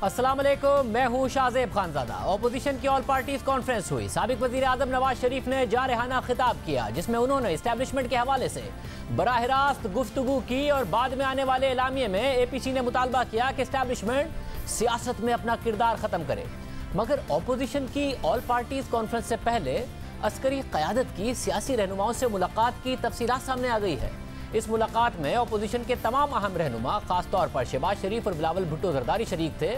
अस्सलाम वालेकुम, मैं हूँ शाहजेब खानजादा। ओपोजिशन की ऑल पार्टीज कॉन्फ्रेंस हुई। साबिक वजीर आजम नवाज शरीफ ने जारहाना खिताब किया, जिसमें उन्होंने इस्टेब्लिशमेंट के हवाले से बराह रास्त गुफ्तगू की और बाद में आने वाले एलामिये में APC ने मुतालबा किया कि इस्टेब्लिशमेंट सियासत में अपना किरदार ख़त्म करे। मगर ओपोजिशन की ऑल पार्टीज कॉन्फ्रेंस से पहले अस्करी क़यादत की सियासी रहनुमाओं से मुलाकात की तफसीलात सामने आ गई है। इस मुलाकात में ओपोजिशन के तमाम अहम रहनुमा, खासतौर पर शहबाज शरीफ और बिलावल भुट्टो जरदारी शरीक थे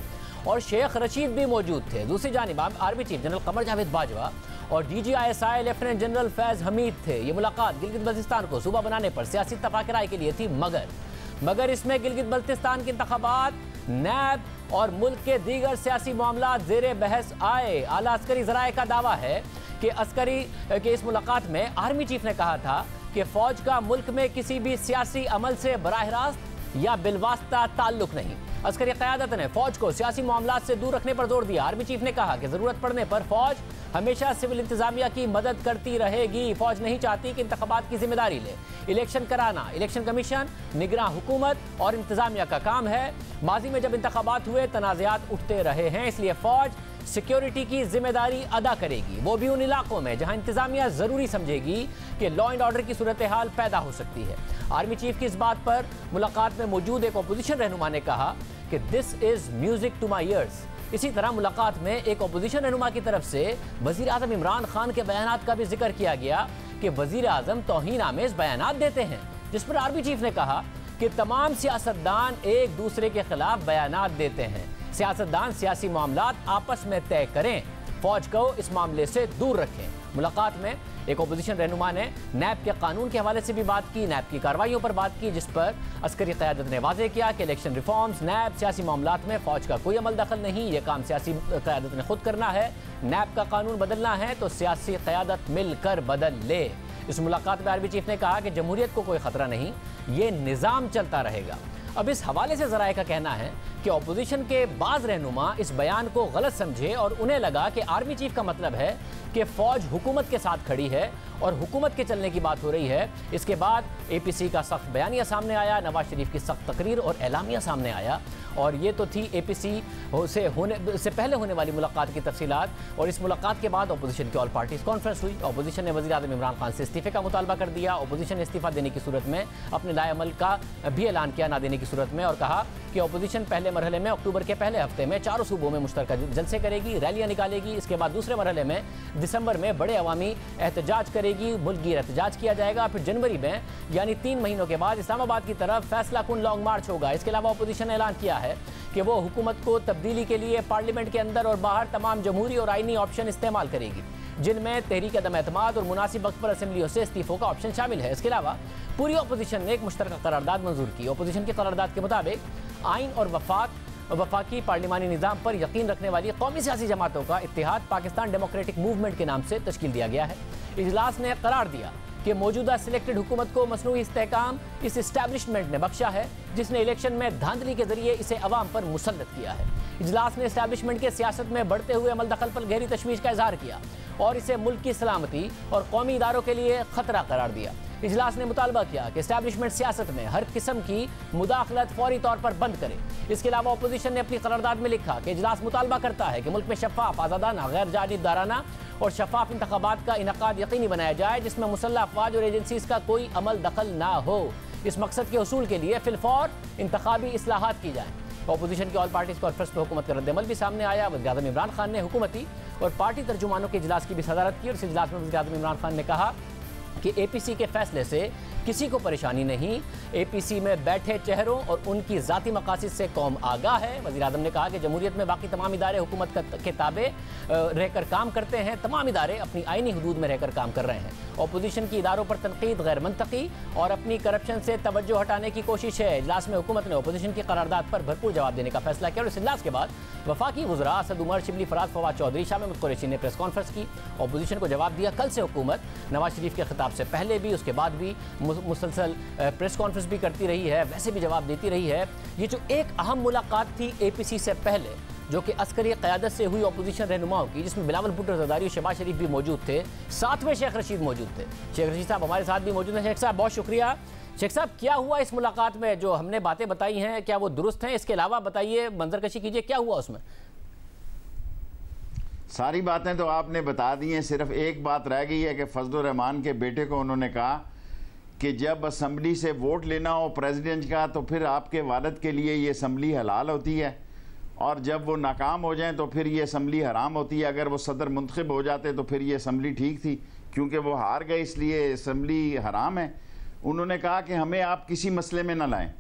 और शेख रशीद भी मौजूद थे। दूसरी जानिब army chief general Qamar Javed Bajwa और DGISI lieutenant general Faiz Hamid थे। ये मुलाकात गिलगित बल्तिस्तान को सूबा बनाने पर सियासी तफाक राय के लिए थी, मगर इसमें गिलगित बल्तिस्तान के इंतखाबात, नैब और मुल्क के दीगर सियासी मामला ज़ेरे बहस आए। आला अस्करी ज़राए का दावा है कि अस्करी के इस मुलाकात में आर्मी चीफ ने कहा था कि फौज का मुल्क में किसी भी सियासी अमल से बराह रास्त या बिलवास्ता ताल्लुक नहीं। अस्करी क़यादत ने फौज को सियासी मामलात से दूर रखने पर जोर दिया। आर्मी चीफ ने कहा कि ज़रूरत पड़ने पर फौज हमेशा सिविल इंतजामिया की मदद करती रहेगी। फौज नहीं चाहती कि इंतखाबात की जिम्मेदारी ले। इलेक्शन कराना इलेक्शन कमीशन, निगरान हुकूमत और इंतजामिया का काम है। माजी में जब इंतखाबात हुए तनाज़ात उठते रहे हैं, इसलिए फौज सिक्योरिटी की जिम्मेदारी अदा करेगी, वो भी उन इलाकों में जहां इंतजामिया जरूरी समझेगी कि लॉ एंड ऑर्डर की सूरत हाल पैदा हो सकती है। आर्मी चीफ की इस बात पर मुलाकात में मौजूद एक अपोजिशन रहनुमा ने कहा कि this is music to my ears. इसी तरह मुलाकात में एक अपोजिशन रहनुमा की तरफ से वजीर आजम इमरान खान के बयानात का भी जिक्र किया गया कि वजीर आजम तौहीन आमेज बयानात देते हैं, जिस पर आर्मी चीफ ने कहा कि तमाम सियासतदान एक दूसरे के खिलाफ बयानात देते हैं। सियासतदान सियासी मामलात आपस में तय करें, फौज को इस मामले से दूर रखें। मुलाकात में एक ओपोजिशन रहनुमा ने नैब के कानून के हवाले से भी बात की, नैब की कार्रवाइयों पर बात की, जिस पर अस्करी क़यादत ने वाज़ेह किया कि इलेक्शन रिफॉर्म्स, नैब, सियासी मामलात में फौज का कोई अमल दखल नहीं, ये काम सियासी क़यादत ने खुद करना है। नैब का कानून बदलना है तो सियासी क़यादत मिलकर बदल ले। इस मुलाकात में आर्मी चीफ ने कहा कि जमहूरियत को कोई ख़तरा नहीं, ये निज़ाम चलता रहेगा। अब इस हवाले से ज़राए का कहना है कि ओपोजिशन के बाज़ रहनुमा इस बयान को गलत समझे और उन्हें लगा कि आर्मी चीफ का मतलब है कि फ़ौज हुकूमत के साथ खड़ी है और हुकूमत के चलने की बात हो रही है। इसके बाद APC का सख्त बयानिया सामने आया, नवाज शरीफ की सख्त तकरीर और एलामिया सामने आया। और ये तो थी APC से पहले होने वाली मुलाकात की तफसीलात। और इस मुलाकात के बाद अपोजिशन की ऑल पार्टीज कॉन्फ्रेंस हुई। अपोजिशन ने वज़ीर आज़म इमरान खान से इस्तीफ़े का मुतालबा कर दिया। अपोजिशन ने इस्तीफ़ा देने की सूरत में अपने लाएअमल का भी ऐलान किया ना देने की सूरत में, और कहा कि अपोजिशन पहले मरहले में अक्टूबर के पहले हफ्ते में 4 सूबों में मुश्तरका जलसे करेगी, रैलियाँ निकालेगी। इसके बाद दूसरे मरहले में दिसंबर में बड़े अवामी एहतजाज करेगी, मुल्की एहतजाज किया जाएगा। फिर जनवरी में यानी 3 महीनों के बाद इस्लामाबाद की तरफ फैसला कुन लॉन्ग मार्च होगा। इसके अलावा अपोजिशन ने ऐलान किया है कि वो हुकूमत को तब्दीली के लिए पार्लियामेंट के अंदर और बाहर तमाम जमहूरी और आईनी ऑप्शन इस्तेमाल करेगी, जिनमें तहरीक अदम एतमाद और मुनासिब वक्त पर असम्बलियों से इस्तीफों का ऑप्शन शामिल है। इसके अलावा पूरी अपोजिशन ने एक मुश्तरका करारदाद मंजूर की। अपोजिशन की करारदाद के मुताबिक आइन और वफाकी पार्लिमानी निज़ाम पर यकीन रखने वाली कौमी सियासी जमातों का इत्तेहाद पाकिस्तान डेमोक्रेटिक मूवमेंट के नाम से तश्कील दिया गया है। इजलास ने करार दिया कि मौजूदा सिलेक्टेड हुकूमत को मसनूई इस्तेहकाम इस इस्टेब्लिशमेंट ने बख्शा है, जिसने इलेक्शन में धांधली के जरिए इसे अवाम पर मुसल्लत किया है। इजलास ने इस्टेब्लिशमेंट के सियासत में बढ़ते हुए अमल दखल पर गहरी तशवीश का इजहार किया और इसे मुल्क की सलामती और कौमी इदारों के लिए खतरा करार दिया। इजलास ने मुतालबा किया कि इस्टेब्लिशमेंट सियासत में हर किस्म की मुदाखलत फौरी तौर पर बंद करे। इसके अलावा अपोजिशन ने अपनी करारदाद में लिखा कि इजलास मुतालबा करता है कि मुल्क में शफाफ, आज़ादाना, गैर जानिबदाराना और शफाफ इंतखाबात का इनकाद यकीनी बनाया जाए, जिसमें मुसल्लह अफवाज और एजेंसीज का कोई अमल दखल ना हो। इस मकसद के हसूल के लिए फिलफौर इंतखाबी इस्लाहात की जाए। अपोजिशन की ऑल पार्टीज कॉन्फ्रेंस में हुकूमत का रद्द-ए-अमल भी सामने आया। वज़ीर आज़म इमरान खान ने हुकूमती और पार्टी तर्जुमानों के इजलास की भी सदारत की और इस इजलास में वज़ीर आज़म इमरान खान ने कहा कि APC के फैसले से किसी को परेशानी नहीं, APC में बैठे चेहरों और उनकी ज़ाती मकासद से कौम आगाह है। वज़ीर आज़म ने कहा कि जमहूरियत में बाकी तमाम इदारे हुकूमत के ताबे रहकर काम करते हैं, तमाम इदारे अपनी आईनी हदूद में रहकर काम कर रहे हैं। अपोजिशन की इदारों पर तनकीद गैर मंतकी और अपनी करप्शन से तवज्जो हटाने की कोशिश है। इजलास में हुकूमत ने अपोजिशन की करारदाद पर भरपूर जवाब देने का फैसला किया और इस इजलास के बाद वफाकी वज़रा असद उमर, शिबली फराज, फवाद चौधरी, शाह महमूद कुरैशी ने प्रेस कॉन्फ्रेंस की। अपोजिशन को जवाब दिया। कल से हुकूमत नवाज शरीफ के खिताब से पहले भी, उसके बाद भी मुसलसल प्रेस कॉन्फ्रेंस भी करती रही है, वैसे भी जवाब देती रही है। ये जो एक अहम मुलाकात थी APC से पहले, जो कि अस्करी क़यादत से हुई अपोजिशन रहनुमाओं की, जिसमें बिलावल भुट्टो जरदारी और शहबाज शरीफ भी मौजूद थे, साथ में शेख रशीद मौजूद थे। शेख रशीद साहब हमारे साथ भी मौजूद हैं। शेख साहब बहुत शुक्रिया शेख साहब, क्या हुआ इस मुलाकात में? जो हमने बातें बताई हैं, क्या वो दुरुस्त हैं? इसके अलावा बताइए, मंजरकशी कीजिए, क्या हुआ उसमें? सारी बातें तो आपने बता दी हैं, सिर्फ एक बात रह गई है कि फजलुर रहमान के बेटे को उन्होंने कहा कि जब असम्बली से वोट लेना हो प्रेसिडेंट का तो फिर आपके वालिद के लिए ये असम्बली हलाल होती है, और जब वो नाकाम हो जाएं तो फिर ये असम्बली हराम होती है। अगर वो सदर मुंतखब हो जाते तो फिर ये असम्बली ठीक थी, क्योंकि वो हार गए इसलिए असम्बली हराम है। उन्होंने कहा कि हमें आप किसी मसले में न लाएं,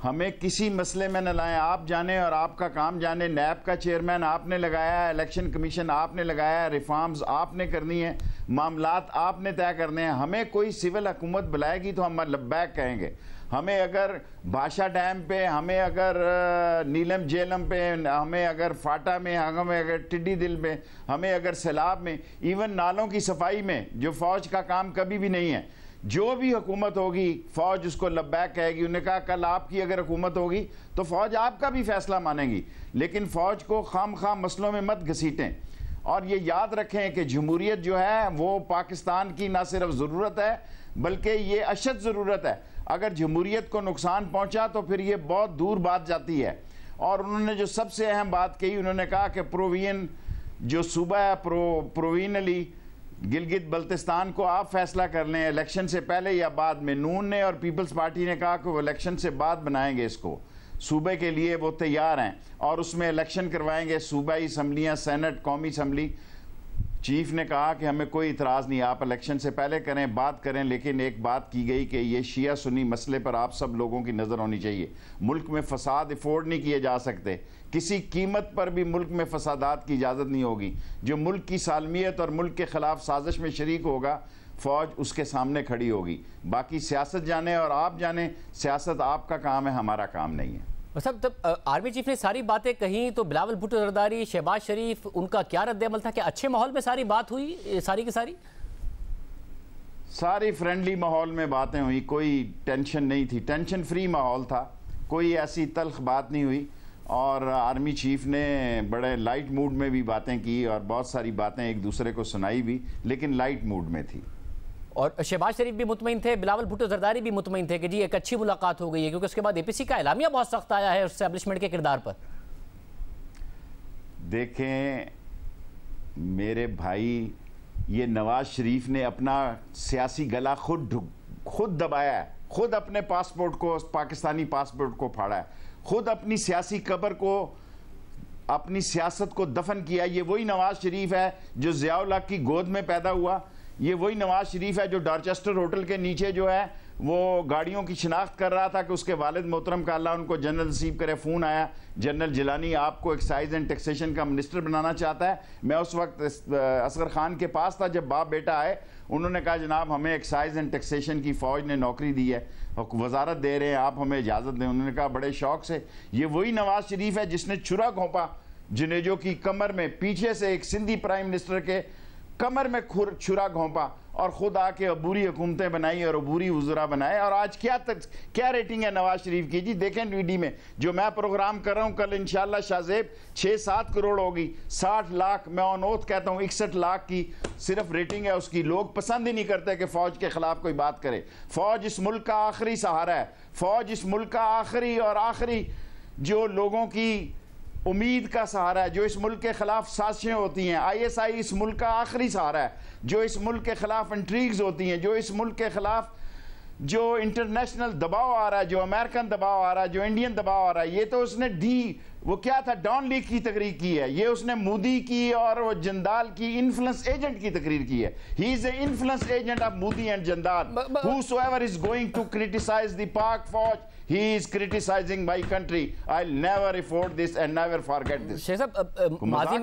हमें किसी मसले में न लाएं, आप जाने और आपका काम जाने। नैब का चेयरमैन आपने लगाया है, इलेक्शन कमीशन आपने लगाया है, रिफॉर्म्स आपने करनी है, मामलात आपने तय करने हैं। हमें कोई सिविल हुकूमत बुलाएगी तो हम लब्बैक कहेंगे। हमें अगर भाषा डैम पे, हमें अगर नीलम जेलम पे, हमें अगर फाटा में, हमें अगर टिड्डी दिल में, हमें अगर सैलाब में, इवन नालों की सफाई में जो फ़ौज का काम कभी भी नहीं है, जो भी हुकूमत होगी फ़ौज उसको लब्बैक कहेगी। उन्होंने कहा कल आपकी अगर हुकूमत होगी तो फ़ौज आपका भी फैसला मानेगी, लेकिन फ़ौज को खाम मसलों में मत घसीटें। और ये याद रखें कि जमहूरियत जो है वो पाकिस्तान की ना सिर्फ ज़रूरत है बल्कि ये अशद ज़रूरत है। अगर जमहूरियत को नुकसान पहुंचा तो फिर ये बहुत दूर बात जाती है। और उन्होंने जो सबसे अहम बात कही, उन्होंने कहा कि प्रोवियन जो सूबा है, प्रोविनली गिलगित बल्तिस्तान को आप फैसला कर लें इलेक्शन से पहले या बाद में। नून ने और पीपल्स पार्टी ने कहा कि वो इलेक्शन से बाद बनाएंगे इसको, सूबे के लिए वो तैयार हैं और उसमें इलेक्शन करवाएंगे, सूबाई असम्बलियाँ, सेनेट, कौमी असम्बली। चीफ ने कहा कि हमें कोई इतराज़ नहीं, आप इलेक्शन से पहले करें, बात करें, लेकिन एक बात की गई कि ये शिया सुन्नी मसले पर आप सब लोगों की नज़र होनी चाहिए। मुल्क में फसाद अफोर्ड नहीं किए जा सकते, किसी कीमत पर भी मुल्क में फसादात की इजाज़त नहीं होगी। जो मुल्क की सालमियत और मुल्क के ख़िलाफ़ साजिश में शरीक होगा, फ़ौज उसके सामने खड़ी होगी। बाकी सियासत जाने और आप जाने, सियासत आपका काम है, हमारा काम नहीं है। मतलब तब आर्मी चीफ ने सारी बातें कही तो बिलावल भुट्टो जरदारी, शहबाज शरीफ, उनका क्या रद्द-ए-अमल था? कि अच्छे माहौल में सारी बात हुई, सारी की सारी फ्रेंडली माहौल में बातें हुई, कोई टेंशन नहीं थी, टेंशन फ्री माहौल था, कोई ऐसी तल्ख बात नहीं हुई। और आर्मी चीफ ने बड़े लाइट मूड में भी बातें की और बहुत सारी बातें एक दूसरे को सुनाई भी, लेकिन लाइट मूड में थी। और शहबाज शरीफ भी मुतमईन थे, बिलावल भुट्टो जरदारी भी मुतमईन थे कि जी एक अच्छी मुलाकात हो गई है, क्योंकि उसके बाद एपीसी का एलामिया बहुत सख्त आया है एस्टेब्लिशमेंट के किरदार पर। देखें मेरे भाई, ये नवाज शरीफ ने अपना सियासी गला खुद दबाया है, खुद अपने पासपोर्ट को, पाकिस्तानी पासपोर्ट को फाड़ा है, खुद अपनी सियासी कब्र को, अपनी सियासत को दफन किया। ये वही नवाज शरीफ है जो ज़िया-उल हक की गोद में पैदा हुआ, ये वही नवाज शरीफ है जो डॉर्चेस्टर होटल के नीचे जो है वो गाड़ियों की शिनाख्त कर रहा था कि उसके वालिद मोहतरम का अल्लाह उनको जनरल नसीब करे। फ़ोन आया, जनरल जिलानी आपको एक्साइज एंड टैक्सेशन का मिनिस्टर बनाना चाहता है। मैं उस वक्त असगर खान के पास था जब बाप बेटा आए, उन्होंने कहा जनाब हमें एक्साइज एंड टैक्सेशन की फ़ौज ने नौकरी दी है, वजारत दे रहे हैं, आप हमें इजाज़त दें। उन्होंने कहा बड़े शौक से। ये वही नवाज शरीफ है जिसने छुरा घोंपा जुनेजो की कमर में, पीछे से एक सिंधी प्राइम मिनिस्टर के कमर में छुरा घोंपा और खुद आके अबूरी हुकूमतें बनाई और अबूरी वज़रा बनाए। और आज क्या रेटिंग है नवाज शरीफ की जी? देखें वीडी में जो मैं प्रोग्राम कर रहा हूँ कल इंशाल्लाह शाहजेब 6-7 करोड़ होगी, 60 लाख, मैं ऑन ओथ कहता हूँ 61 लाख की सिर्फ रेटिंग है उसकी। लोग पसंद ही नहीं करते कि फ़ौज के ख़िलाफ़ कोई बात करे। फ़ौज इस मुल्क का आखिरी सहारा है, फ़ौज इस मुल्क का आखिरी जो लोगों की उम्मीद का सहारा है, जो इस मुल्क के खिलाफ साजिशें होती हैं। ISI इस मुल्क का आखिरी सहारा है, जो इस मुल्क के खिलाफ इंट्रीग्स होती हैं, जो इस मुल्क के खिलाफ जो इंटरनेशनल दबाव आ रहा है, जो अमेरिकन दबाव आ रहा है, जो इंडियन दबाव आ रहा है। ये तो उसने वो क्या था, डॉन लीग की तकरीर की है, ये उसने मोदी की और वो जंदाल की इन्फ्लुएंस एजेंट की तकरीर की है। He is a influence agent of Modi and Jindal. Whosoever is going to criticize the Pak फौज, he is criticizing my country. I'll never afford this and never forget this. Sheikh साहब माजी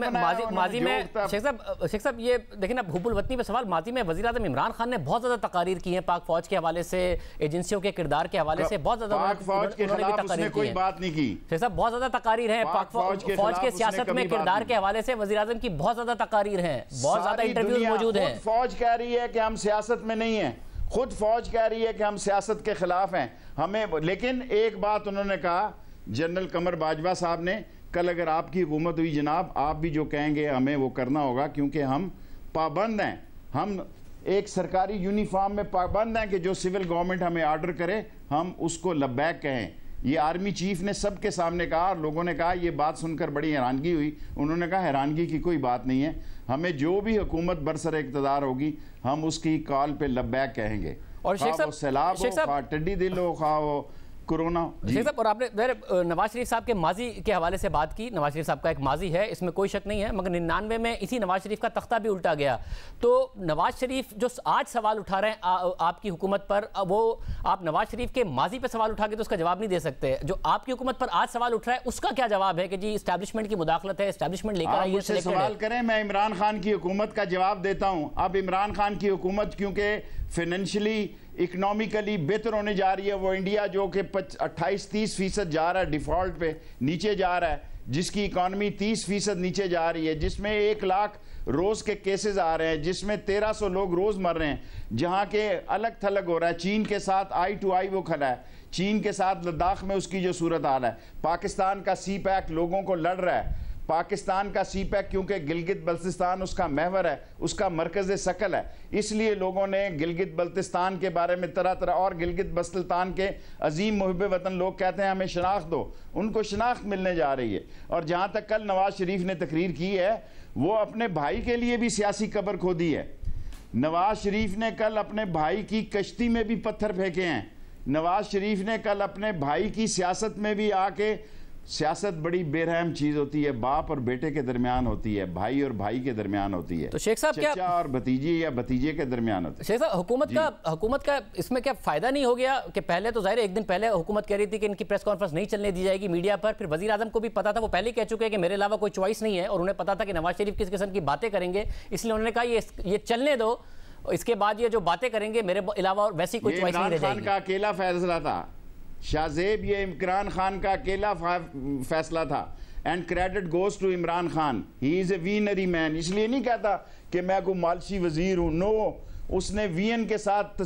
में शेख साहब ये देखिए ना, हुब्बुल वतनी पे सवाल। माजी में वज़ीर आज़म इमरान खान ने बहुत ज़्यादा तकारीर की हैं पाक फौज के हवाले से, एजेंसियों के किरदार के हवाले से बहुत ज़्यादा पाक फौज के खिलाफ उसने कोई बात नहीं की। शेख साहब बहुत ज़्यादा तकारीर है पाक फौज के सियासत में किरदार के हवाले से, वज़ीर आज़म की बहुत ज़्यादा तकारीर है, बहुत ज़्यादा इंटरव्यूज मौजूद हैं। फौज कह रही है कि हम सियासत में नहीं हैं, खुद फौज कह रही है कि हम सियासत के खिलाफ हैं हमें। लेकिन एक बात उन्होंने कहा, जनरल कमर बाजवा साहब ने, कल अगर आपकी हुकूमत हुई जनाब, आप भी जो कहेंगे हमें वो करना होगा, क्योंकि हम पाबंद हैं, हम एक सरकारी यूनिफॉर्म में पाबंद हैं कि जो सिविल गवर्नमेंट हमें ऑर्डर करे हम उसको लब्बैक कहें। ये आर्मी चीफ ने सबके सामने कहा और लोगों ने कहा, ये बात सुनकर बड़ी हैरानगी हुई। उन्होंने कहा हैरानगी की कोई बात नहीं है, हमें जो भी हुकूमत बरसर इक़्तिदार होगी हम उसकी कॉल पे लब्बैक कहेंगे। और शेख साहब, सैलाब हो, खा टिड्डी दिल हो, खा हो कोरोना। शेख साहब, और आपने नवाज शरीफ साहब के माजी के हवाले से बात की। नवाज शरीफ साहब का एक माजी है, इसमें कोई शक नहीं है, मगर 99 में इसी नवाज शरीफ का तख्ता भी उल्टा गया। तो नवाज शरीफ जो आज सवाल उठा रहे हैं आपकी हुकूमत पर, वो आप नवाज शरीफ के माजी पर सवाल उठा के तो उसका जवाब नहीं दे सकते। जो आपकी हुकूमत पर आज सवाल उठ रहा है उसका क्या जवाब है कि जी इस्टेब्लिशमेंट की मुदाखलत है, इस्टेब्लिशमेंट लेकर आई है, सवाल करें, मैं इमरान खान की हुकूमत का जवाब देता हूं। अब इमरान खान की हुकूमत क्योंकि फाइनेंशियली इकोनॉमिकली बेहतर होने जा रही है, वो इंडिया जो कि 28-30% जा रहा है डिफॉल्ट पे नीचे जा रहा है, जिसकी इकॉनमी 30% नीचे जा रही है, जिसमें 1 लाख रोज के केसेस आ रहे हैं, जिसमें 1300 लोग रोज मर रहे हैं, जहां के अलग थलग हो रहा है। चीन के साथ आई टू आई वो खड़ा है, चीन के साथ लद्दाख में उसकी जो सूरत हाल है। पाकिस्तान का सी पैक लोगों को लड़ रहा है, पाकिस्तान का सी पैक क्योंकि गिलगित बल्तिस्तान उसका महवर है, उसका मरकज़ शकल है, इसलिए लोगों ने गिलगित बल्तिस्तान के बारे में तरह तरह, और गिलगित बल्तिस्तान के अजीम मुहिब वतन लोग कहते हैं हमें शनाख्त दो, उनको शनाख्त मिलने जा रही है। और जहाँ तक कल नवाज शरीफ ने तकरीर की है, वो अपने भाई के लिए भी सियासी कब्र खोदी है। नवाज शरीफ ने कल अपने भाई की कश्ती में भी पत्थर फेंके हैं। नवाज शरीफ ने कल अपने भाई की सियासत में भी आके, सियासत बड़ी बेरहम चीज होती है, बाप और बेटे के दरमियान होती है, भाई और भाई के दरमियान होती है, तो शेख साहब क्या चचा और भतीजे या भतीजे के दरमियान होती है। शेख साहब, हुकूमत का इसमें क्या फायदा नहीं हो गया कि पहले तो जाहिर है एक दिन पहले हुकूमत कह रही थी कि इनकी प्रेस कॉन्फ्रेंस नहीं चलने दी जाएगी मीडिया पर, फिर वजीर आजम को भी पता था, वो पहले ही कह चुके हैं कि मेरे अलावा कोई चॉइस नहीं है, और उन्हें पता था कि नवाज शरीफ किस किस्म की बातें करेंगे, इसलिए उन्होंने कहा ये चलने दो, इसके बाद ये जो बातें करेंगे मेरे अलावा और वैसी कोई चॉइस नहीं रह जाएगी। का अकेला फैसला था शाहजेब, ये इमरान खान का अकेला फैसला था, and credit goes to Imran Khan, he is a winner man. इसलिए नहीं कहता कि मैं कोई मालशी वजीर हूं, नो, उसने वीएन के साथ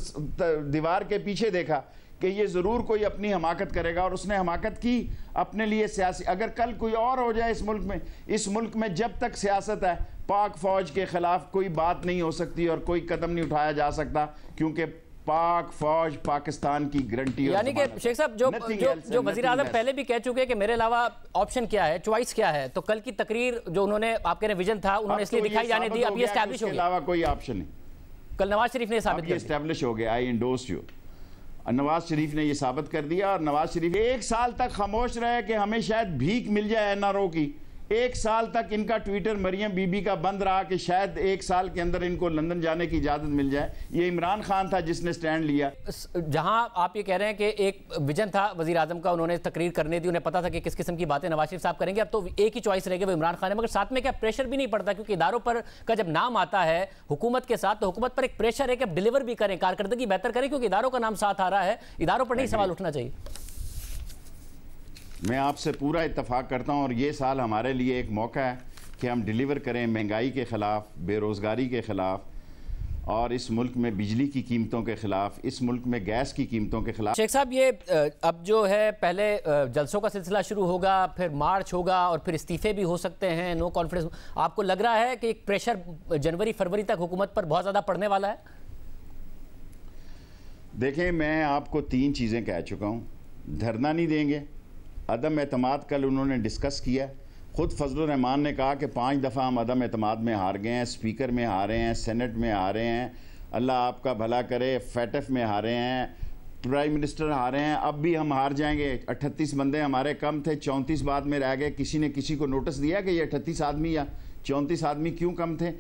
दीवार के पीछे देखा कि ये जरूर कोई अपनी हमाकत करेगा, और उसने हमाकत की अपने लिए सियासी। अगर कल कोई और हो जाए इस मुल्क में जब तक सियासत है, पाक फौज के खिलाफ कोई बात नहीं हो सकती और कोई कदम नहीं उठाया जा सकता, क्योंकि पाक फौज पाकिस्तान की गारंटी। यानी कि शेख साहब जो वजीर आजम पहले भी कह चुके हैं कि मेरे अलावा ऑप्शन क्या है, चॉइस क्या है, तो कल की तकरीर जो उन्होंने आप कह रहे विजन था, उन्होंने इसलिए दिखाई जाने दी, अब ये एस्टैब्लिश हो गया, अलावा कोई ऑप्शन नहीं। कल नवाज शरीफ ने साबित किया, एस्टैब्लिश हो गया, आई एंडोर्स यू। नवाज शरीफ ने ये साबित कर दिया, और नवाज शरीफ 1 साल तक खामोश रहे कि हमें शायद भीख मिल जाए एनआरओ की। 1 साल तक इनका ट्विटर मरियम बीबी का बंद रहा कि शायद 1 साल के अंदर इनको लंदन जाने की इजाजत मिल जाए। ये इमरान खान था जिसने स्टैंड लिया। जहां आप ये कह रहे हैं कि एक विजन था वजीर आजम का, उन्होंने तकरीर करने दी, उन्हें पता था कि किस किस्म की बातें नवाज शरीफ साहब करेंगे, अब तो एक ही चॉइस रहेगी वो इमरान खान है, मगर साथ में क्या प्रेशर भी नहीं पड़ता, क्योंकि इदारों पर का जब नाम आता है हुकूमत के साथ, तो हुकूमत पर एक प्रेशर है कि अब डिलीवर भी करें, कारकर्दगी बेहतर करें, क्योंकि इदारों का नाम साथ आ रहा है, इदारों पर नहीं सवाल उठना चाहिए। मैं आपसे पूरा इत्तेफाक करता हूं, और ये साल हमारे लिए एक मौका है कि हम डिलीवर करें महंगाई के ख़िलाफ़, बेरोज़गारी के ख़िलाफ़, और इस मुल्क में बिजली की कीमतों के ख़िलाफ़, इस मुल्क में गैस की कीमतों के ख़िलाफ़। शेख साहब, ये अब जो है पहले जलसों का सिलसिला शुरू होगा, फिर मार्च होगा, और फिर इस्तीफ़े भी हो सकते हैं, नो कॉन्फिडेंस, आपको लग रहा है कि एक प्रेशर जनवरी फरवरी तक हुकूमत पर बहुत ज़्यादा पड़ने वाला है? देखें, मैं आपको 3 चीज़ें कह चुका हूँ। धरना नहीं देंगे, अदम एतमाद कल उन्होंने डिस्कस किया, ख़ुद फजलुर रहमान ने कहा कि 5 दफ़ा हम अदम एतमाद में हार गए हैं, स्पीकर में हारे हैं, सेनेट में हारे हैं, अल्लाह आपका भला करे, फैटफ में हारे हैं, प्राइम मिनिस्टर हारे हैं, अब भी हम हार जाएंगे। 38 बंदे हमारे कम थे, 34 बाद में रह गए। किसी ने किसी को नोटिस दिया कि ये 38 आदमी या 34 आदमी क्यों कम थे?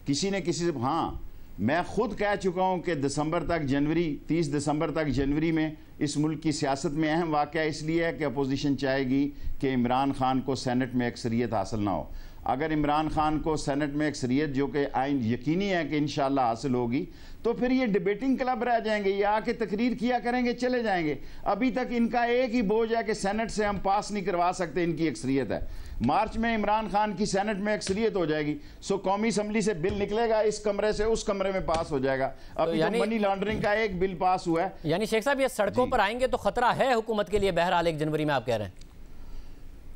किसी ने किसी से, हाँ, मैं खुद कह चुका हूं कि 30 दिसंबर तक जनवरी में इस मुल्क की सियासत में अहम वाक़या इसलिए है कि अपोजिशन चाहेगी कि इमरान खान को सेनेट में अक्सरियत हासिल ना हो। अगर इमरान खान को सेनेट में अक्सरियत, जो कि आइन यकीनी है कि इंशाअल्लाह हासिल होगी, तो फिर ये डिबेटिंग क्लब रह जाएंगे, ये आके तकरीर किया करेंगे, चले जाएंगे। अभी तक इनका एक ही बोझ है कि सेनेट से हम पास नहीं करवा सकते, इनकी अक्सरियत है। मार्च में इमरान खान की सेनेट में अक्सरियत हो जाएगी, सो कौमी असम्बली से बिल निकलेगा, इस कमरे से उस कमरे में पास हो जाएगा। अभी तो मनी लॉन्ड्रिंग का एक बिल पास हुआ है। यानी शेख साहब, ये सड़कों पर आएंगे तो खतरा है हुकूमत के लिए बहरहाल 1 जनवरी में, आप कह रहे हैं?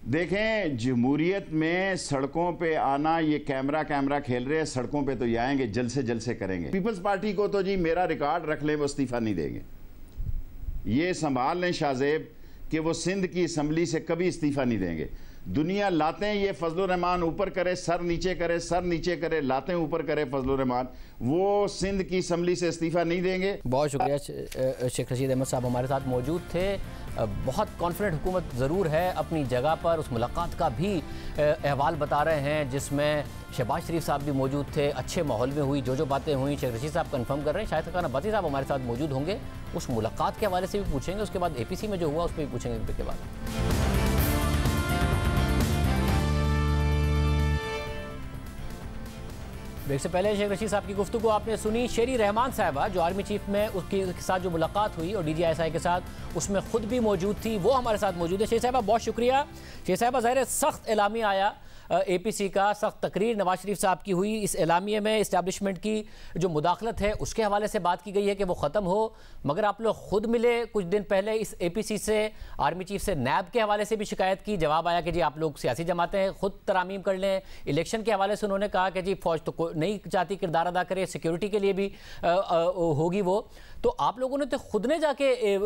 देखें, जमहूरियत में सड़कों पे आना, ये कैमरा खेल रहे हैं, सड़कों पे तो ये आएंगे, जलसे से करेंगे। पीपल्स पार्टी को तो जी मेरा रिकॉर्ड रख लें, वो इस्तीफा नहीं देंगे। ये संभाल लें शाहजेब कि वो सिंध की असम्बली से कभी इस्तीफा नहीं देंगे। दुनिया लाते हैं, ये फजलुर रहमान ऊपर करे, सर नीचे करे, सर नीचे करे, लाते हैं ऊपर करे फजलुर रहमान, वो सिंध की असम्बली से इस्तीफा नहीं देंगे। बहुत शुक्रिया शेख रशीद अहमद साहब हमारे साथ मौजूद थे। बहुत कॉन्फिडेंट हुकूमत ज़रूर है अपनी जगह पर। उस मुलाकात का भी अहवाल बता रहे हैं जिसमें शहबाज शरीफ साहब भी मौजूद थे। अच्छे माहौल में हुई, जो बातें हुई शेख रशीद साहब कंफर्म कर रहे हैं। शाहिद खान अब्बासी साहब हमारे साथ मौजूद होंगे, उस मुलाकात के हवाले से भी पूछेंगे। उसके बाद APC में जो हुआ उस पर भी पूछेंगे के बाद। ब्रेक से पहले शेख रशीद साहब की गुफ्तगू आपने सुनी। शेरी रहमान साहबा जो आर्मी चीफ में उसके साथ जो मुलाकात हुई और DGI के साथ, उसमें खुद भी मौजूद थी, वो हमारे साथ मौजूद है। शेख साहबा बहुत शुक्रिया। शेख साहबा ज़ाहिर सख्त एलामी आया APC का, सख्त तकरीर नवाज शरीफ साहब की हुई। इस एलामिये में इस्टेब्लिशमेंट की जो मुदाखलत है उसके हवाले से बात की गई है कि वो ख़त्म हो, मगर आप लोग खुद मिले कुछ दिन पहले इस APC से, आर्मी चीफ से नैब के हवाले से भी शिकायत की। जवाब आया कि जी आप लोग सियासी जमातें हैं, खुद तरामीम कर लें। इलेक्शन के हवाले से उन्होंने कहा कि जी फौज तो नहीं चाहती किरदार अदा करे, सिक्योरिटी के लिए भी होगी वो। तो आप लोगों ने तो खुद ने जाके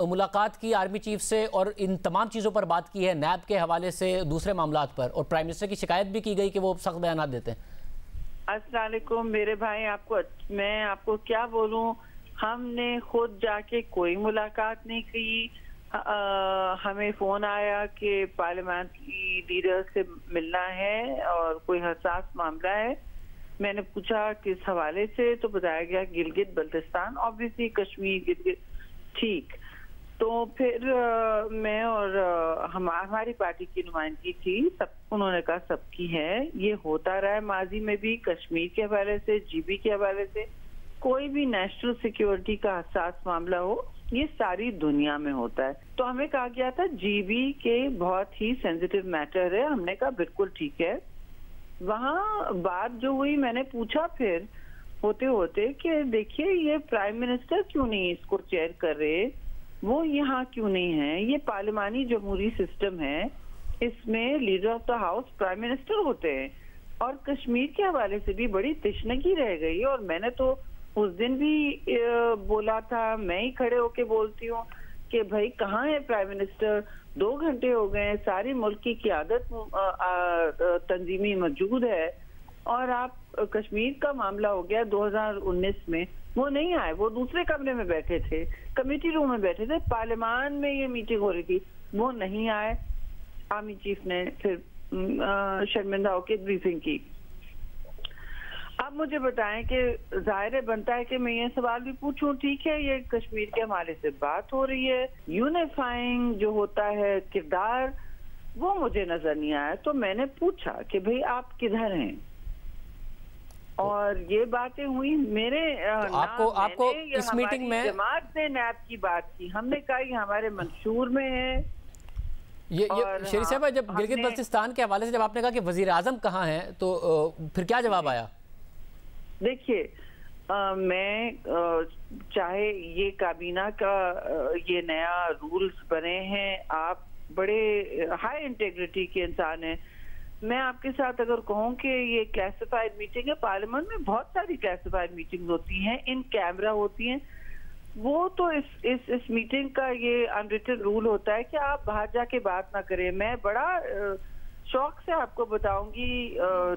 मुलाकात की आर्मी चीफ से और इन तमाम चीज़ों पर बात की है, नैब के हवाले से, दूसरे मामलात पर, और प्राइम मिनिस्टर की शिकायत भी की गई कि वो सख्त बयान देते हैं। अस्सलाम वालेकुम मेरे भाई, मैं आपको क्या बोलूं, हमने खुद जाके कोई मुलाकात नहीं की। हमें फोन आया कि पार्लियामेंट्री लीडर से मिलना है और कोई हसास मामला है। मैंने पूछा किस हवाले से, तो बताया गया गिलगित बल्तिस्तान, ऑब्वियसली कश्मीर, गिलगित, ठीक। तो फिर मैं और हमारी पार्टी की नुमाइंदगी थी, सब उन्होंने कहा सबकी है, ये होता रहा है माजी में भी, कश्मीर के हवाले से, GB के हवाले से, कोई भी नेशनल सिक्योरिटी का हसास मामला हो, ये सारी दुनिया में होता है। तो हमें कहा गया था GB के बहुत ही सेंसिटिव मैटर है। हमने कहा बिल्कुल ठीक है। वहाँ बात जो हुई, मैंने पूछा फिर होते होते कि देखिए ये प्राइम मिनिस्टर क्यों नहीं इसको चेयर कर रहे, वो यहाँ क्यों नहीं है, ये पार्लिमानी जमहूरी सिस्टम है, इसमें leader of the house prime minister होते हैं। और कश्मीर के हवाले से भी बड़ी तशनगी रह गई। और मैंने तो उस दिन भी बोला था, मैं ही खड़े होके बोलती हूँ कि भाई कहाँ है प्राइम मिनिस्टर, 2 घंटे हो गए, सारी मुल्क की क़ियादत तंजीमी मौजूद है और आप कश्मीर का मामला हो गया 2019 में, वो नहीं आए, वो दूसरे कमरे में बैठे थे, कमेटी रूम में बैठे थे, पार्लियामान में ये मीटिंग हो रही थी, वो नहीं आए। आर्मी चीफ ने फिर शर्मिंदा होकर ब्रीफिंग की। अब मुझे बताएं कि जाहिर बनता है कि मैं ये सवाल भी पूछूं, ठीक है ये कश्मीर के हमारे से बात हो रही है, यूनिफाइंग जो होता है किरदार, वो मुझे नजर नहीं आया। तो मैंने पूछा कि भाई आप किधर हैं, और ये बातें हुई मेरे तो आपको इस मीटिंग में जमात ने नैब की बात की, हमने कहा ये हमारे मंशूर में है। ये शेरी साहब, जब गिलगित बल्तिस्तान के हवाले से जब आपने कहा कि वजीर आजम कहाँ हैं, तो फिर क्या जवाब आया? देखिए मैं चाहे ये काबीना का ये नया रूल्स बने हैं, आप बड़े हाई इंटेग्रिटी के इंसान हैं, मैं आपके साथ अगर कहूँ कि ये क्लासिफाइड मीटिंग है, पार्लियामेंट में बहुत सारी क्लासिफाइड मीटिंग्स होती हैं, इन कैमरा होती हैं, वो तो इस मीटिंग का ये अनरिटन रूल होता है कि आप बाहर जाके बात ना करें। मैं बड़ा शौक से आपको बताऊंगी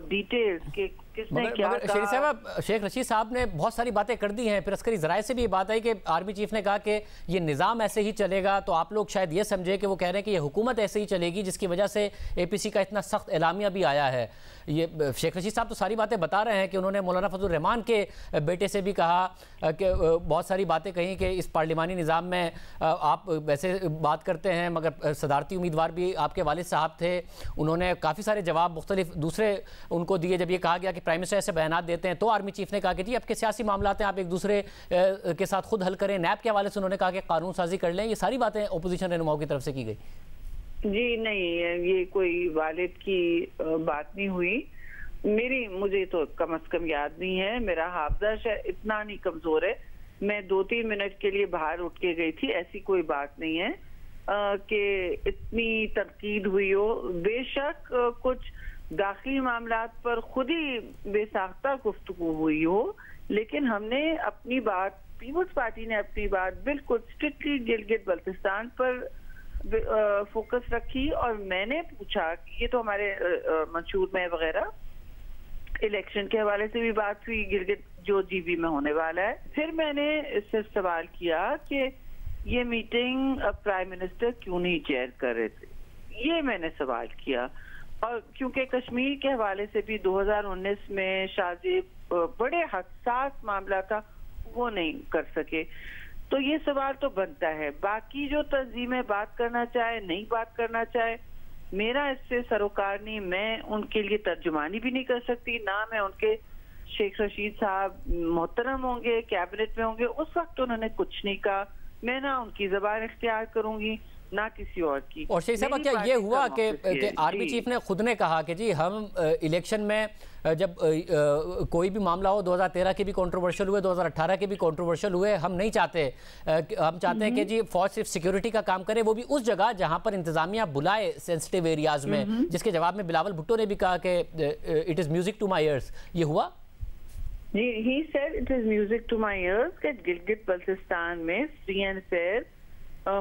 डिटेल्स के किसने क्या कहा। शेरी साहब, शेख रशीद साहब ने बहुत सारी बातें कर दी हैं, फिर अस्करी ज़राए से भी ये बात आई कि आर्मी चीफ ने कहा कि ये निज़ाम ऐसे ही चलेगा, तो आप लोग शायद ये समझे कि वो कह रहे हैं कि ये हुकूमत ऐसे ही चलेगी, जिसकी वजह से APC का इतना सख्त एलामिया भी आया है। ये शेख रशीद साहब तो सारी बातें बता रहे हैं कि उन्होंने मौलाना फजलुर रहमान के बेटे से भी कहा कि बहुत सारी बातें कही कि इस पार्लिमानी निज़ाम में आप वैसे बात करते हैं, मगर सदारती उम्मीदवार भी आपके वालिद साहब थे, उन्होंने काफ़ी सारे जवाब मुख्तलिफ दूसरे उनको दिए। जब ये कहा गया कि प्राइम मिनिस्टर ऐसे बयान देते हैं, तो आर्मी चीफ ने कहा कि जी आपके सियासी मामलात हैं, आप एक दूसरे के साथ खुद हल करें। नैब के हवाले से उन्होंने कहा कि कानून साजी कर लें। ये सारी बातें अपोजिशन रहनुमाओं की तरफ से की गई। जी नहीं, ये कोई वालिद की बात नहीं हुई, मुझे तो कम से कम याद नहीं है, मेरा हाफजा इतना नहीं कमजोर है, मैं 2-3 मिनट के लिए बाहर उठ के गई थी, ऐसी कोई बात नहीं है। कि इतनी तनकीद हुई हो। बेशक कुछ दाखिली मामलात पर खुद ही बेसाख्ता गुफ्तगू हुई हो, लेकिन हमने अपनी बात, पीपुल्स पार्टी ने अपनी बात बिल्कुल स्ट्रिक्टली गिलगित बल्तिस्तान पर फोकस रखी। और मैंने पूछा कि ये तो हमारे मंशूर में वगैरह इलेक्शन के हवाले से भी बात हुई, गिलगित जो जीबी में होने वाला है। फिर मैंने सिर्फ सवाल किया कि ये मीटिंग प्राइम मिनिस्टर क्यों नहीं चेयर कर रहे थे, ये मैंने सवाल किया। और क्योंकि कश्मीर के हवाले से भी 2019 में शाहजेब बड़े हसास मामला था, वो नहीं कर सके, तो ये सवाल तो बनता है। बाकी जो तंजीमें बात करना चाहे, नहीं बात करना चाहे, मेरा इससे सरोकार नहीं। मैं उनके लिए तर्जुमानी भी नहीं कर सकती, ना मैं उनके, शेख रशीद साहब मोहतरम होंगे, कैबिनेट में होंगे, उस वक्त उन्होंने कुछ नहीं कहा। मैं ना उनकी जबान इख्तियार करूंगी ना किसी और की। और शेख साहब, क्या ये हुआ कि आर्मी चीफ ने खुद ने कहा कि जी हम इलेक्शन में जब कोई भी मामला हो, 2013 के भी कंट्रोवर्शियल हुए, 2018 के भी कंट्रोवर्शियल हुए, हम नहीं चाहते, हम चाहते हैं कि जी फौज सिर्फ सिक्योरिटी का काम करे, वो भी उस जगह जहां पर इंतजामिया बुलाए सेंसिटिव एरियाज में, जिसके जवाब में बिलावल भुट्टो ने भी कहा कि it is music to my ears. ये हुआ? He said it is music to my ears कि गिलगित बल्तिस्तान में फ्री एंड फेयर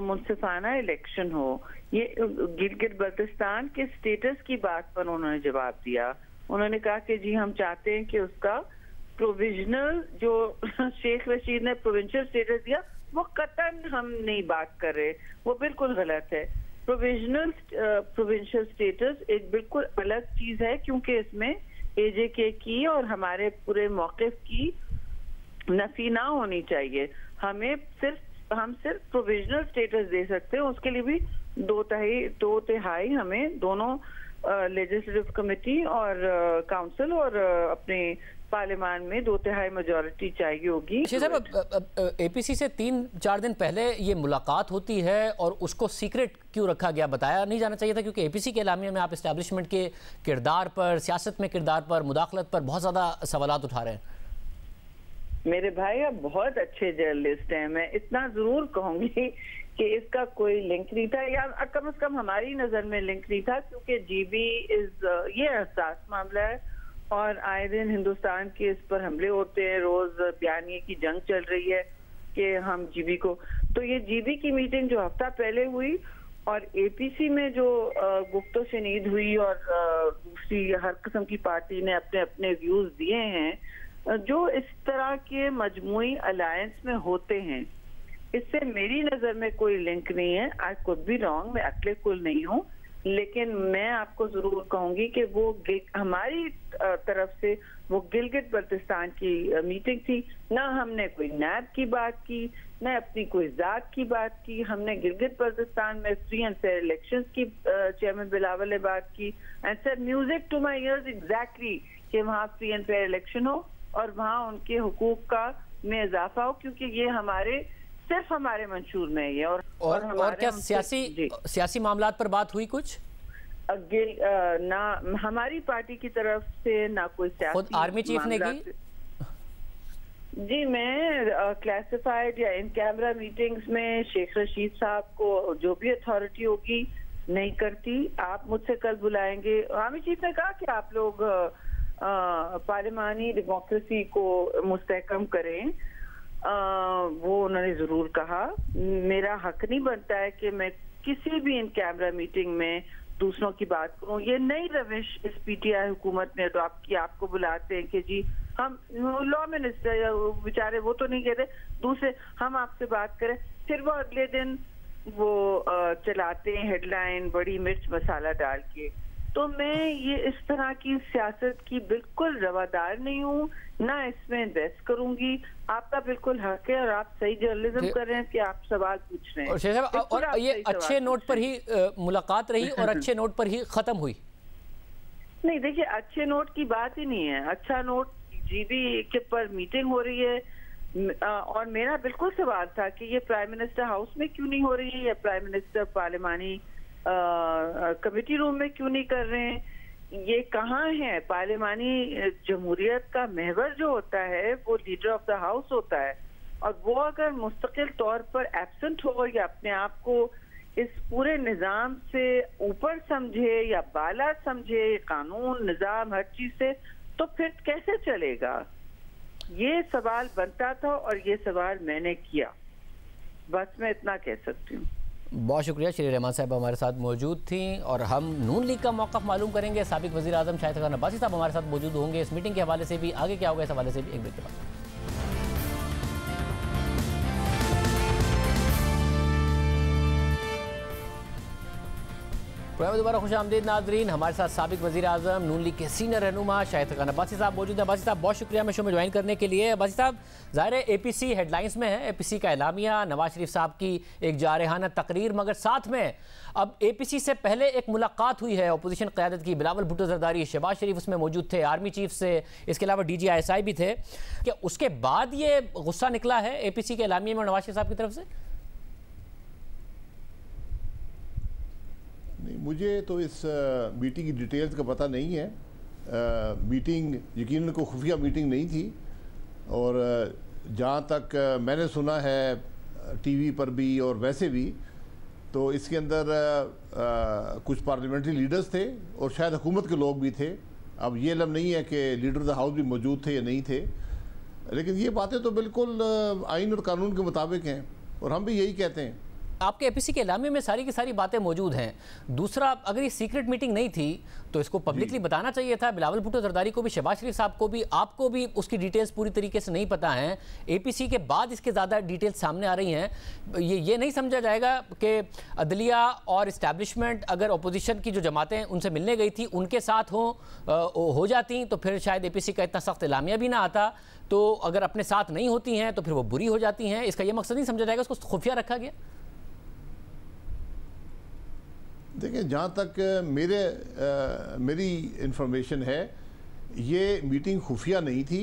मुनसिफाना इलेक्शन हो। ये गिलगित बल्तिस्तान के स्टेटस की बात पर उन्होंने जवाब दिया। उन्होंने कहा कि जी हम चाहते हैं कि उसका प्रोविजनल, जो शेख रशीद ने प्रोविंशियल स्टेटस दिया, वो कतन हम नहीं बात कर रहे, वो बिल्कुल गलत है। प्रोविजनल प्रोविंशियल स्टेटस एक बिल्कुल अलग चीज है, क्योंकि इसमें एजेके की और हमारे पूरे मौक़िफ़ की नफी ना होनी चाहिए। हम सिर्फ प्रोविजनल स्टेटस दे सकते हैं, उसके लिए भी दो तिहाई हमें दोनों लेजिस्लेटिव कमेटी और काउंसिल और अपने पार्लियामान में 2/3 मेजॉरिटी चाहिए होगी। साहब, एपीसी से 3-4 दिन पहले ये मुलाकात होती है और उसको सीक्रेट क्यों रखा गया, बताया नहीं जाना चाहिए था? क्योंकि एपीसी के एलामिया में आप इस्टेब्लिशमेंट के किरदार पर, सियासत में किरदार पर, मुदाखलत पर बहुत ज़्यादा सवालात उठा रहे हैं। मेरे भाई आप बहुत अच्छे जर्नलिस्ट हैं, मैं इतना जरूर कहूंगी कि इसका कोई लिंक नहीं था, या कम से कम हमारी नजर में लिंक नहीं था, क्योंकि जीबी ये हसास मामला है और आए दिन हिंदुस्तान के इस पर हमले होते हैं, रोज बयानिए की जंग चल रही है कि हम जीबी को, तो ये जीबी की मीटिंग जो हफ्ता पहले हुई और एपीसी में जो गुफ्तो शनीद हुई और दूसरी हर किस्म की पार्टी ने अपने अपने व्यूज दिए हैं, जो इस तरह के मजमुई अलायंस में होते हैं, इससे मेरी नजर में कोई लिंक नहीं है। आई कुड बी रॉन्ग, मैं अक्ले कुल नहीं हूँ, लेकिन मैं आपको जरूर कहूंगी कि वो हमारी तरफ से वो गिलगित बल्तिस्तान की मीटिंग थी। ना हमने कोई नैब की बात की, न अपनी कोई जात की बात की, हमने गिलगित बल्तिस्तान में फ्री एंड फेयर इलेक्शंस की चेयरमैन बिलावल ने बात की and sir music to my ears exactly कि वहाँ फ्री एंड फेयर इलेक्शन हो और वहाँ उनके हुकूक का में इजाफा हो, क्योंकि ये सिर्फ हमारे मंशूर में है। और क्या सियासी मामलात पर बात हुई कुछ? ना हमारी पार्टी की तरफ से ना कोई सियासी, खुद आर्मी चीफ ने की? जी, मैं क्लासिफाइड या इन कैमरा मीटिंग्स में शेख रशीद साहब को जो भी अथॉरिटी होगी नहीं करती। आप मुझसे कल बुलाएंगे, आर्मी चीफ ने कहा कि आप लोग पार्लिमानी डेमोक्रेसी को मुस्तहकम करें, वो उन्होंने जरूर कहा। मेरा हक नहीं बनता है कि मैं किसी भी इन कैमरा मीटिंग में दूसरों की बात करूं। ये नई रविश इस पीटीआई हुकूमत में तो आपको बुलाते हैं कि जी हम लॉ मिनिस्टर या बेचारे वो तो नहीं कहते, दूसरे हम आपसे बात करें, फिर वो अगले दिन वो चलाते हैं हेडलाइन बड़ी मिर्च मसाला डाल के। तो मैं ये इस तरह की सियासत की बिल्कुल रवादार नहीं हूँ, ना इसमें बहस करूंगी। आपका बिल्कुल हक है और आप सही जर्नलिज्म कर रहे हैं कि आप सवाल पूछ रहे हैं। और ये अच्छे नोट पर ही मुलाकात रही और अच्छे नोट पर ही खत्म हुई? नहीं, देखिए अच्छे नोट की बात ही नहीं है। अच्छा नोट जीबी के पर मीटिंग हो रही है और मेरा बिल्कुल सवाल था कि ये प्राइम मिनिस्टर हाउस में क्यों नहीं हो रही है या प्राइम मिनिस्टर पार्लिमानी कमेटी रूम में क्यों नहीं कर रहे हैं। ये कहाँ है? पार्लिमानी जमहूरियत का महवर जो होता है वो लीडर ऑफ द हाउस होता है, और वो अगर मुस्तकिल तौर पर एब्सेंट हो या अपने आप को इस पूरे निजाम से ऊपर समझे या बाला समझे, कानून निजाम हर चीज से, तो फिर कैसे चलेगा? ये सवाल बनता था और ये सवाल मैंने किया। बस मैं इतना कह सकती हूँ। बहुत शुक्रिया। श्री रहमान साहब हमारे साथ मौजूद थी और हम नून लीग का मौक़िफ़ मालूम करेंगे। साबिक़ वज़ीर आज़म शाहिद खान अब्बासी साहब हमारे साथ मौजूद होंगे इस मीटिंग के हवाले से भी, आगे क्या होगा इस हवाले से भी एक ब्रेक के बाद। दोबारा खुश आमदीद नाजरीन। हमारे साथ साबिक़ वज़ीर आज़म नून लीग के सीनियर रहनुमा शाहिद खान अब्बासी साहब मौजूद हैं। अब्बासी साहब बहुत शुक्रिया मैं शो में ज्वाइन करने के लिए। अब्बासी साहब, ज़ाहिर है APC हेडलाइंस में है, APC का एलामिया, नवाज शरीफ साहब की एक जारहाना तकरीर, मगर साथ में अब APC से पहले एक मुलाकात हुई है अपोजिशन क़यादत की, बिलावल भुट्टो ज़रदारी, शहबाज शरीफ उसमें मौजूद थे, आर्मी चीफ से, इसके अलावा DG ISI भी थे। क्या उसके बाद ये गुस्सा निकला है APC के एलामिया में नवाज शरीफ साहब की तरफ से? नहीं, मुझे तो इस मीटिंग की डिटेल्स का पता नहीं है। मीटिंग यकीनन कोई खुफिया मीटिंग नहीं थी और जहाँ तक मैंने सुना है TV पर भी और वैसे भी, तो इसके अंदर कुछ पार्लियामेंट्री लीडर्स थे और शायद हुकूमत के लोग भी थे। अब ये इल्म नहीं है कि लीडर ऑफ द हाउस भी मौजूद थे या नहीं थे, लेकिन ये बातें तो बिल्कुल आइन और कानून के मुताबिक हैं और हम भी यही कहते हैं। आपके APC के एलामे में सारी की सारी बातें मौजूद हैं। दूसरा, अगर ये सीक्रेट मीटिंग नहीं थी तो इसको पब्लिकली बताना चाहिए था। बिलावल भुट्टो जरदारी को भी, शहबाज शरीफ साहब को भी, आपको भी उसकी डिटेल्स पूरी तरीके से नहीं पता हैं। APC के बाद इसके ज़्यादा डिटेल्स सामने आ रही हैं। ये नहीं समझा जाएगा कि अदलिया और इस्टेब्लिशमेंट अगर अपोजिशन की जो जमातें उनसे मिलने गई थी उनके साथ हो जाती तो फिर शायद APC का इतना सख्त एलामिया भी ना आता। तो अगर अपने साथ नहीं होती हैं तो फिर वो बुरी हो जाती हैं। इसका ये मकसद नहीं समझा जाएगा, उसको खुफिया रखा गया। देखिए, जहाँ तक मेरी इंफॉर्मेशन है, ये मीटिंग खुफिया नहीं थी।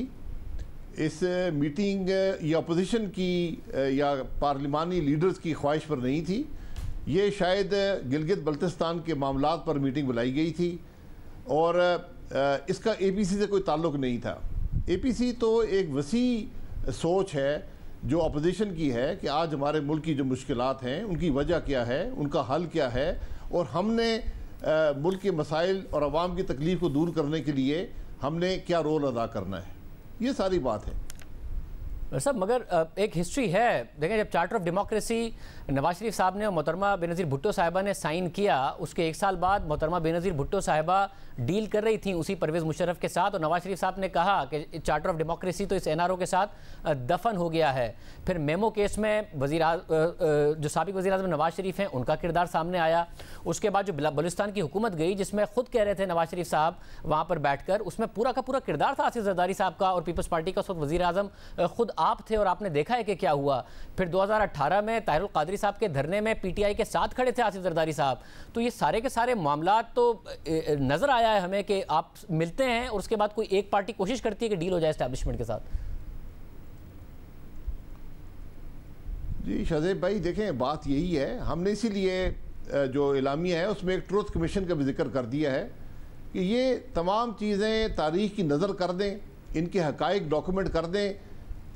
इस मीटिंग या अपोजिशन की या पार्लिमानी लीडर्स की ख्वाहिश पर नहीं थी। ये शायद गिलगित बल्तिस्तान के मामलात पर मीटिंग बुलाई गई थी और इसका APC से कोई ताल्लुक़ नहीं था। APC तो एक वसी सोच है जो अपोजिशन की है कि आज हमारे मुल्क की जो मुश्किलात हैं उनकी वजह क्या है, उनका हल क्या है और हमने मुल्क के मसाइल और अवाम की तकलीफ़ को दूर करने के लिए हमने क्या रोल अदा करना है, ये सारी बात है। सब मगर एक हिस्ट्री है। देखें, जब charter of democracy Nawaz Sharif साहब ने और मोहतरमा बेनज़ीर भुट्टो साहिबा ने साइन किया, उसके एक साल बाद मोहतरमा बेनज़ीर भुट्टो साहिबा डील कर रही थी उसी परवेज़ मुशर्रफ के साथ और नवाज शरीफ साहब ने कहा कि चार्टर ऑफ डेमोक्रेसी तो इस NRO के साथ दफन हो गया है। फिर मेमो केस में जो साबिक़ वज़ीर आज़म नवाज शरीफ हैं उनका किरदार सामने आया। उसके बाद जो बलूचिस्तान की हुकूमत गई जिसमें खुद कह रहे थे नवाज शरीफ साहब वहाँ पर बैठ कर, उसमें पूरा का पूरा किरदार था आसिफ जरदारी साहब का और पीपल्स पार्टी का उस वक्त वज़ीर आज़म खुद आप थे और आपने देखा है कि क्या हुआ। फिर 2018 में ताहिरुल कादरी साहब के धरने में PTI के साथ खड़े थे आसिफ जरदारी साहब। तो ये सारे के सारे मामलात तो नज़र आया है हमें कि आप मिलते हैं और उसके बाद कोई एक पार्टी कोशिश करती है कि डील हो जाए एस्टैब्लिशमेंट के साथ। जी शाहजेब भाई, देखें बात यही है, हमने इसीलिए जो एलामिया है उसमें एक ट्रुथ कमीशन का भी जिक्र कर दिया है कि ये तमाम चीज़ें तारीख की नज़र कर दें, इनके हक़ाइक़ डॉक्यूमेंट कर दें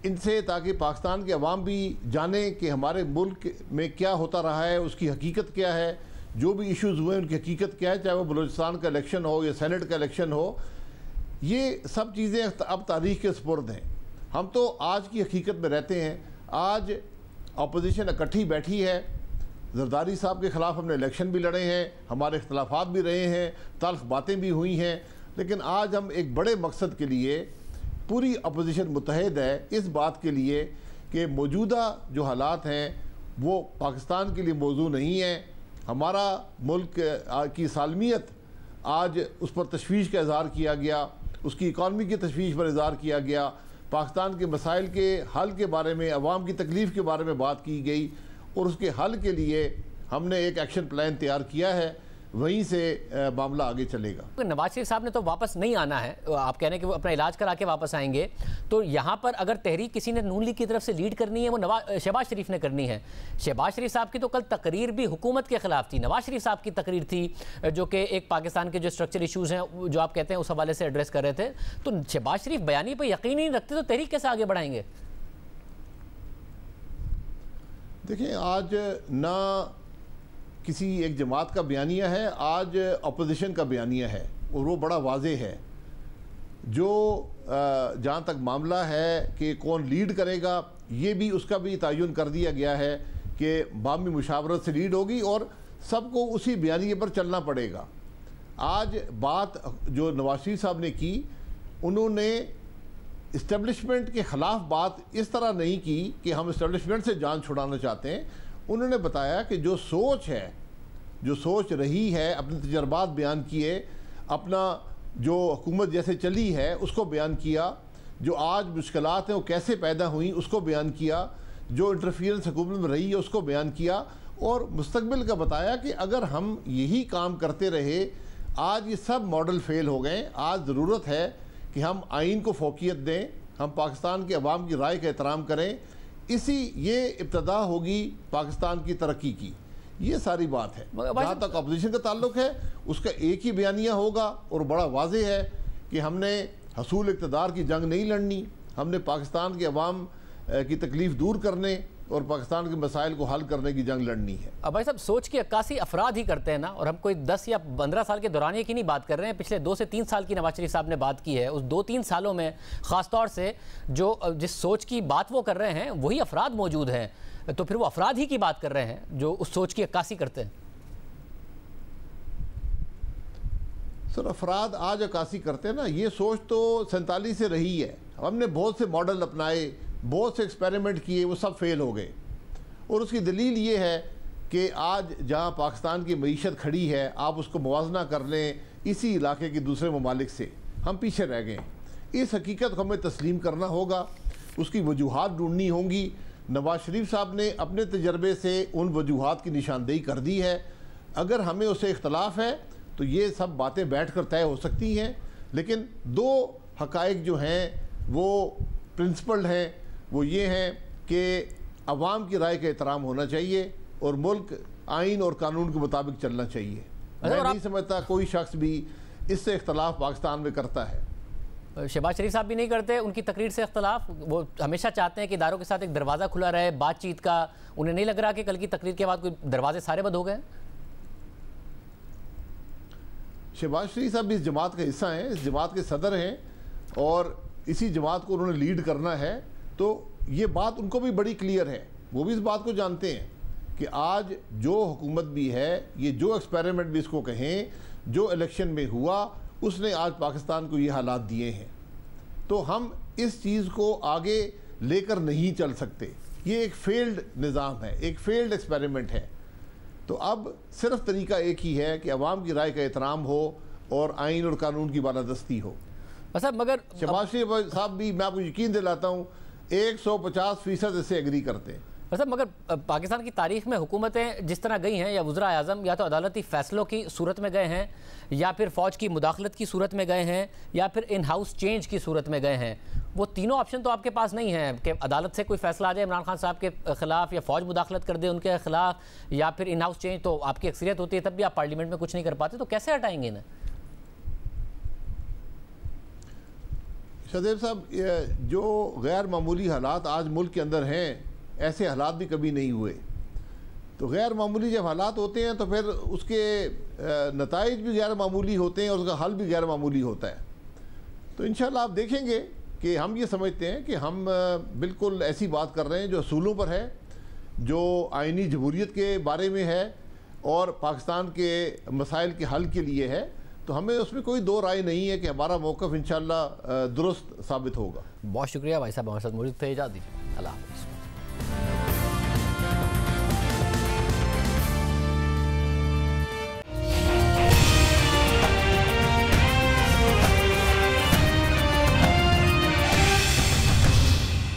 इनसे, ताकि पाकिस्तान के अवाम भी जाने कि हमारे मुल्क में क्या होता रहा है, उसकी हकीकत क्या है, जो भी इश्यूज़ हुए उनकी हकीकत क्या है, चाहे वो बलूचिस्तान का इलेक्शन हो या सेनेट का इलेक्शन हो। ये सब चीज़ें अब तारीख के सुपुर्द हैं। हम तो आज की हकीकत में रहते हैं। आज अपोजिशन इकट्ठी बैठी है, जरदारी साहब के ख़िलाफ़ हमने इलेक्शन भी लड़े हैं, हमारे इख्तलाफात भी रहे हैं, तल्ख बातें भी हुई हैं, लेकिन आज हम एक बड़े मकसद के लिए पूरी अपोजिशन मुत्तहिद है इस बात के लिए कि मौजूदा जो हालात हैं वो पाकिस्तान के लिए मौजू नहीं है। हमारा मुल्क की सालमियत आज उस पर तशवीश का इज़हार किया गया, उसकी इकॉनमी की तशवीश पर इज़हार किया गया, पाकिस्तान के मसाइल के हल के बारे में, अवाम की तकलीफ़ के बारे में बात की गई और उसके हल के लिए हमने एक एक्शन प्लान तैयार किया है, वहीं से मामला आगे चलेगा। नवाज शरीफ साहब ने तो वापस नहीं आना है, आप कह रहे हैं कि वो अपना इलाज करा के वापस आएंगे, तो यहाँ पर अगर तहरीक किसी ने नून लीग की तरफ से लीड करनी है वो शहबाज शरीफ ने करनी है। शहबाज शरीफ साहब की तो कल तकरीर भी हुकूमत के खिलाफ थी, नवाज शरीफ साहब की तकरीर थी जो कि एक पाकिस्तान के जो स्ट्रक्चर इशूज़ हैं जो आप कहते हैं उस हवाले से एड्रेस कर रहे थे। तो शहबाज शरीफ बयानी पर यकीन नहीं रखते तो तहरीक कैसे आगे बढ़ाएंगे? देखिए, आज ना किसी एक जमात का बयानिया है, आज अपोजिशन का बयानिया है, और वो बड़ा वाज़ेह है। जो जहाँ तक मामला है कि कौन लीड करेगा, ये भी उसका भी तयन कर दिया गया है कि बामी मुशावरत से लीड होगी और सबको उसी बयानिए पर चलना पड़ेगा। आज बात जो नवाज शरीफ साहब ने की, उन्होंने इस्टेब्लिशमेंट के ख़िलाफ़ बात इस तरह नहीं की कि हम इस्टेब्लिशमेंट से जान छुड़ाना चाहते हैं। उन्होंने बताया कि जो सोच है, जो सोच रही है, अपने तजर्बात बयान किए, अपना जो हुकूमत जैसे चली है उसको बयान किया, जो आज मुश्किलात हैं वो कैसे पैदा हुई उसको बयान किया, जो इंटरफियरेंस हुकूमत में रही है उसको बयान किया, और मुस्तकबिल का बताया कि अगर हम यही काम करते रहे, आज ये सब मॉडल फेल हो गए। आज ज़रूरत है कि हम आइन को फोकियत दें, हम पाकिस्तान के अवाम की राय का एहतराम करें, ये इब्तदा होगी पाकिस्तान की तरक्की की। ये सारी बात है। जहाँ तक अपोजिशन का ताल्लुक है, उसका एक ही बयानिया होगा और बड़ा वाज़ेह है कि हमने हसूल इक़्तिदार की जंग नहीं लड़नी, हमने पाकिस्तान के अवाम की तकलीफ़ दूर करने और पाकिस्तान के मसाइल को हल करने की जंग लड़नी है। अब भाई साहब, सोच की अक्कासी अफराद ही करते हैं ना, और हम कोई 10 या 15 साल के दौरानिए की नहीं बात कर रहे हैं, पिछले 2 से 3 साल की नवाज शरीफ साहब ने बात की है। उस 2-3 सालों में ख़ास तौर से जो जिस सोच की बात वो कर रहे हैं वही अफराद मौजूद हैं, तो फिर वो अफराद ही की बात कर रहे हैं जो उस सोच की अक्कासी करते हैं। सर, अफराद आज अक्कासी करते हैं ना, ये सोच तो 47 से रही है। हमने बहुत से मॉडल अपनाए, बहुत से एक्सपेरिमेंट किए, वो सब फेल हो गए। और उसकी दलील ये है कि आज जहाँ पाकिस्तान की मईशत खड़ी है, आप उसको मुवाजना कर लें इसी इलाके के दूसरे ममालिक से, हम पीछे रह गए। इस हकीकत को हमें तस्लीम करना होगा, उसकी वजूहात ढूंढनी होंगी। नवाज शरीफ साहब ने अपने तजर्बे से उन वजूहात की निशानदेही कर दी है। अगर हमें उससे इख्तलाफ है तो ये सब बातें बैठ कर तय हो सकती हैं, लेकिन 2 हक़ाइक़ जो हैं वो प्रिंसिपल हैं, वो ये हैं कि अवाम की राय का एहतराम होना चाहिए और मुल्क आइन और कानून के मुताबिक चलना चाहिए। मैं नहीं समझता कोई शख्स भी इससे इख्तलाफ पाकिस्तान में करता है। शहबाज शरीफ साहब भी नहीं करते उनकी तकरीर से इख्तलाफ। वो हमेशा चाहते हैं कि इदारों के साथ एक दरवाज़ा खुला रहे बातचीत का। उन्हें नहीं लग रहा कि कल की तकरीर के बाद कोई दरवाजे सारे बंद हो गए? शहबाज शरीफ साहब इस जमात का हिस्सा हैं, इस जमात के सदर हैं और इसी जमात को उन्होंने लीड करना है, तो ये बात उनको भी बड़ी क्लियर है। वो भी इस बात को जानते हैं कि आज जो हुकूमत भी है, ये जो एक्सपेरिमेंट भी इसको कहें, जो इलेक्शन में हुआ उसने आज पाकिस्तान को ये हालात दिए हैं। तो हम इस चीज़ को आगे लेकर नहीं चल सकते। ये एक फेल्ड निज़ाम है, एक फेल्ड एक्सपेरिमेंट है। तो अब सिर्फ तरीका एक ही है कि अवाम की राय का एहतराम हो और आइन और कानून की बालादस्ती हो। मगर शहबाज शरीफ साहब भी, मैं आपको यकीन दिलाता हूँ, 150% इससे एग्री करते हैं। मगर पाकिस्तान की तारीख में हुकूमतें जिस तरह गई हैं, या वज़रा आज़म या तो अदालती फ़ैसलों की सूरत में गए हैं, या फिर फ़ौज की मुदाखलत की सूरत में गए हैं, या फिर इन हाउस चेंज की सूरत में गए हैं। वो तीनों ऑप्शन तो आपके पास नहीं है कि अदालत से कोई फ़ैसला आ जाए इमरान खान साहब के ख़िलाफ़, या फ़ौज मुदाखलत कर दे उनके ख़िलाफ़, या फिर इन हाउस चेंज। तो आपकी अक्सरियत होती है, तब भी आप पार्लियामेंट में कुछ नहीं कर पाते, तो कैसे हटाएंगे इन्हें? शहदेव साहब, जो गैर मामूली हालात आज मुल्क के अंदर हैं, ऐसे हालात भी कभी नहीं हुए। तो गैर मामूली जब हालात होते हैं तो फिर उसके नताइज भी गैर मामूली होते हैं और उसका हल भी गैर मामूली होता है। तो इंशाल्लाह आप देखेंगे कि हम ये समझते हैं कि हम बिल्कुल ऐसी बात कर रहे हैं जो असूलों पर है, जो आइनी जमहूरियत के बारे में है और पाकिस्तान के मसाइल के हल के लिए है। तो हमें उसमें कोई दो राय नहीं है कि हमारा मौक़िफ़ इंशाल्लाह दुरुस्त साबित होगा। बहुत शुक्रिया भाई साहब, हमारे साथ मौजूद थे। इजाज़त दीजिए। अल्लाह।